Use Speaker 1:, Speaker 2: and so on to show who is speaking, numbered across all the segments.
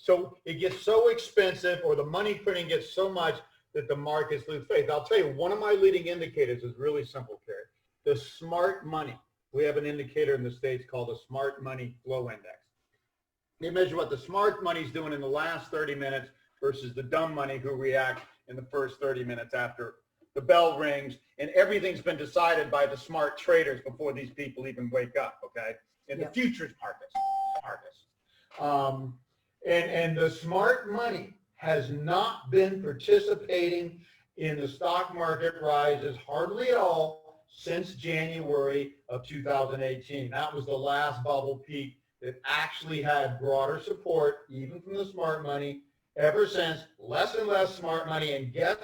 Speaker 1: So it gets so expensive, or the money printing gets so much that the markets lose faith. I'll tell you, one of my leading indicators is really simple, Kerry. The smart money. We have an indicator in the States called the smart money flow index. They measure what the smart money's doing in the last 30 minutes versus the dumb money who react in the first 30 minutes after the bell rings, and everything's been decided by the smart traders before these people even wake up, okay? In the futures markets. And the smart money has not been participating in the stock market rises hardly at all since January of 2018. That was the last bubble peak that actually had broader support, even from the smart money. Ever since, less and less smart money. And guess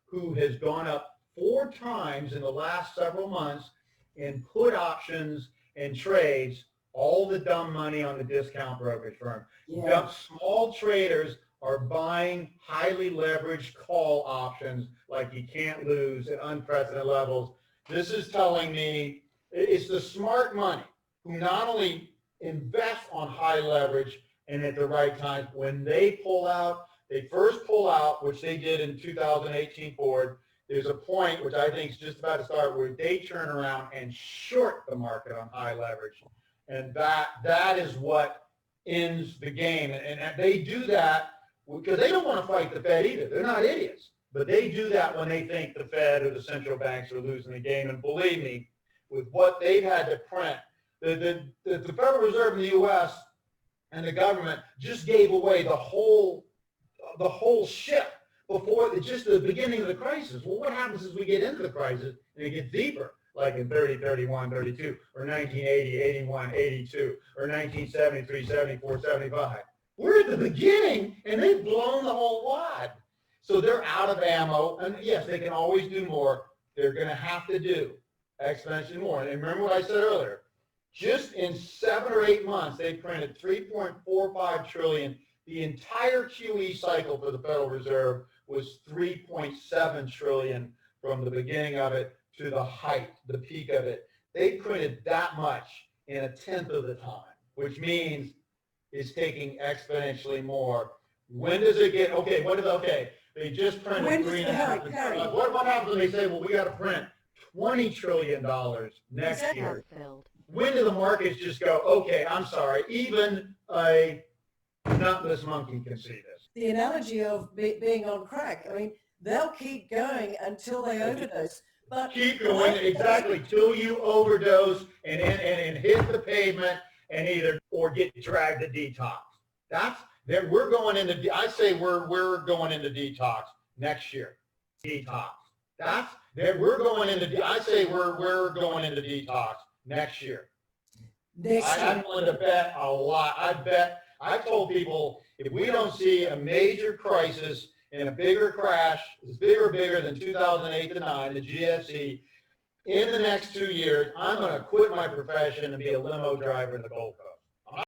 Speaker 1: who has gone up 4 times in the last several months in put options and trades? All the dumb money on the discount brokerage firm. Yeah. Small traders are buying highly leveraged call options like you can't lose at unprecedented levels. This is telling me it's the smart money who not only invest on high leverage and at the right time. When they pull out, they first pull out, which they did in 2018 forward. There's a point, which I think is just about to start, where they turn around and short the market on high leverage. And that is what ends the game. And they do that because they don't want to fight the Fed either. They're not idiots. But they do that when they think the Fed or the central banks are losing the game. And believe me, with what they've had to print, the Federal Reserve in the U.S. and the government just gave away the whole ship before just the beginning of the crisis. Well, what happens as we get into the crisis and it gets deeper, like in 30, 31, 32, or 1980, 81, 82, or 1973, 74, 75? We're at the beginning, and they've blown the whole wad. So they're out of ammo, and yes, they can always do more. They're going to have to do exponentially more. And remember what I said earlier. Just in 7 or 8 months, they printed $3.45 trillion. The entire QE cycle for the Federal Reserve was $3.7 trillion from the beginning of it to the height, the peak of it. They printed that much in 1/10 of the time, which means it's taking exponentially more. When does it get, they just printed $3.5. What happens when they say, well, we got to print $20 trillion next year? When do the markets just go, okay, I'm sorry, even a nutless monkey can see this?
Speaker 2: The analogy of being on crack, I mean, they'll keep going until they overdose. But
Speaker 1: keep going, exactly, till you overdose and hit the pavement and or get dragged to detox. We're going into going into detox next year. Detox. We're going into detox next year. I'm willing to bet a lot. I've told people if we don't see a major crisis and a bigger crash, it's bigger than 2008 to 9, the GFC, in the next 2 years, I'm going to quit my profession and be a limo driver in the Gold Coast.